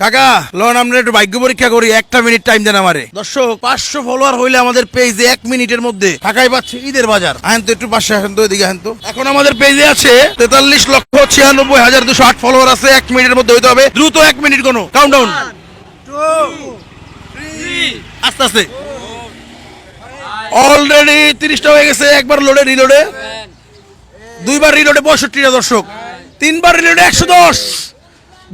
কাকা লন আমরা একটু ভাগ্য পরীক্ষা করি, একটা মিনিট টাইম দেন আমারে। দর্শক 500 ফলোয়ার হইলে আমাদের পেজে 1 মিনিটের মধ্যে ঢাকায় পাচ্ছে ঈদের বাজার। আহেন তো একটু পাশে আসেন তো, এদিকে আহেন তো। এখন আমাদের পেজে আছে 43,96,208 ফলোয়ার আছে। 1 মিনিটের মধ্যে হইতে হবে, দ্রুত 1 মিনিট কোনো কাউন্টডাউন। 3 আস্তে আস্তে। অলরেডি 30টা হয়ে গেছে। একবার লোডে রিলোডে, দুইবার রিলোডে 62টা দর্শক, 3বার রিলোডে 110।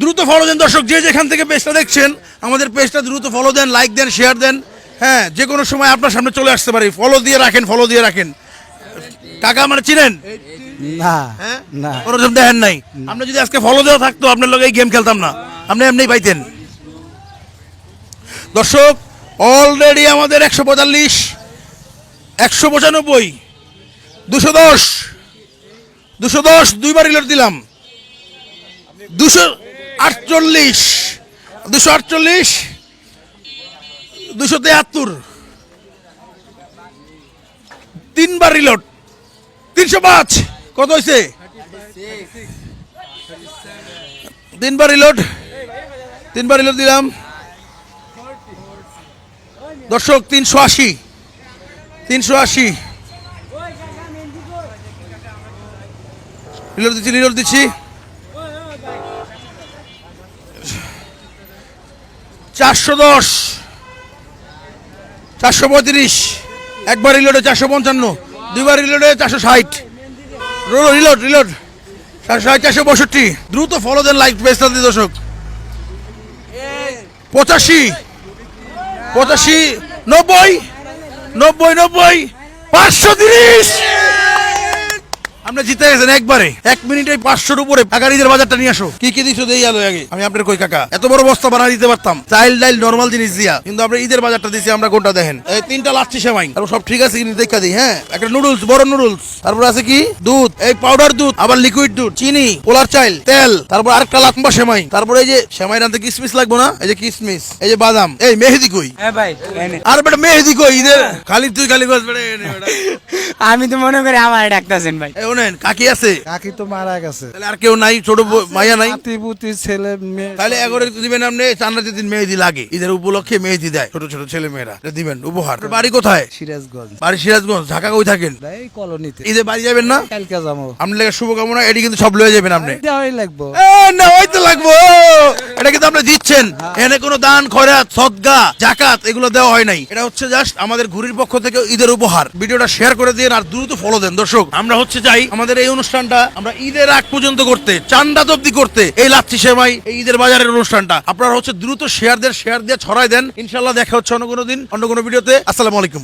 দ্রুত ফলো দেন দর্শক, যে যেখান থেকে পেজটা দেখছেন আমাদের পেজটা দ্রুত ফলো দেন, লাইক দেন, শেয়ার দেন। হ্যাঁ, যে কোনো সময় আপনার সামনে চলে আসতে পারি। ফলো দিয়ে রাখেন, ফলো দিয়ে রাখেন। কাকা মানে চিনেন না? হ্যাঁ না, কোনোজন দেখেন নাই। আপনি যদি আজকে ফলো দেওয়া থাকতো আপনার লগে এই গেম খেলতাম না, আপনি এমনি পাইতেন। দর্শক অলরেডি আমাদের 145, 195, 210, 210, দুইবার রিলোড দিলাম। 248, 248, 273, 3বার রিলোড, 305। কত হয়েছে? 3বার রিলোড, 3বার রিলোড দিলাম দর্শক। 380, 380 রিলোড দিচ্ছি, রিলোড দিচ্ছি। 410, 435, একবার রিলোডে 455, দুইবার রিলোডে 460, রিলোড রিলোড 460, 462। দ্রুত ফলো দেন, লাইক পেজটা দিয়ে দর্শক। 85, 85, 90, 90, 90, 530। আপনি জিতে গেছেন একবারে। 1 মিনিটে 500-র উপরে টাকার ঈদের বাজারটা নিয়ে আসো। কি কি দিছো দেই আলো আগে। আমি আপনার কই কাকা এত বড় বস্তা বানাই দিতে পারতাম চাইল ডাইল নরমাল জিনিস দিয়া, কিন্তু আমরা ঈদের বাজারটা দিছি আমরা। কোনটা দেখেন, এই 3টা লাচ্ছি সেমাই, তারপর সব ঠিক আছে কিন্তু দেখা দিই। হ্যাঁ, একটা নুডলস, বড় নুডলস, তারপর আছে কি দুধ, এই পাউডার দুধ, আবার লিকুইড দুধ, চিনি, পোলার চাইল, তেল, তারপর আরেকটা লম্বা সেমাই, তারপর এই যে সেমাই রানতে কিসমিস লাগবো না, এই যে কিসমিস, এই যে বাদাম, এই মেহেদি কই? হ্যাঁ ভাই, আর বেটা মেহেদি কই ঈদের? খালি তুই খালি বস বেটা। আমি তো মনে করি আমার ডাকতেছেন ভাই। এই ওনেন কাকি আছে? কাকি তো মারা গেছে। তাহলে আর কেউ নাই? ছোট মাইয়া নাই? নাতিপুতি ছেলে মেয়ে তাহলে এগারো দিবেন আপনি। চান্দাতে দিন মেহেদি লাগে, ঈদের উপলক্ষে মেহেদি দেয় ছোট ছোট ছেলে মেয়েরা, দিবেন উপহার। বাড়ি কোথায়? সিরাজগঞ্জ। বাড়ি সিরাজগঞ্জ। ঢাকা কই থাকেন? এই কলোনিতে। ঈদে বাড়ি যাবেন না? কালকে যাবো। আপনার লেগে শুভকামনা। এটি কিন্তু সব লয়ে যাবেন আপনি। দেওয়াই লাগবো। না হয়তো লাগবো, এটা কিন্তু আপনি দিচ্ছেন। এখানে কোনো দান, খয়রাত, সদকা, জাকাত এগুলো দেওয়া হয় নাই। এটা হচ্ছে জাস্ট আমাদের ঘুরির পক্ষ থেকে ঈদের উপহার। ভিডিওটা শেয়ার করে দিন আর দ্রুত ফলো দেন দর্শক। আমরা হচ্ছে চাই আমাদের এই অনুষ্ঠানটা আমরা ঈদের আগ পর্যন্ত করতে, চান্দা অবধি করতে, এই লাচ্ছি সেমাই, এই ঈদের বাজারের অনুষ্ঠানটা আপনারা হচ্ছে দ্রুত শেয়ার দিয়ে ছড়াই দেন। ইনশাল্লাহ দেখা হচ্ছে অন্য কোনো দিন, অন্য কোনো ভিডিওতে। আসসালামু আলাইকুম।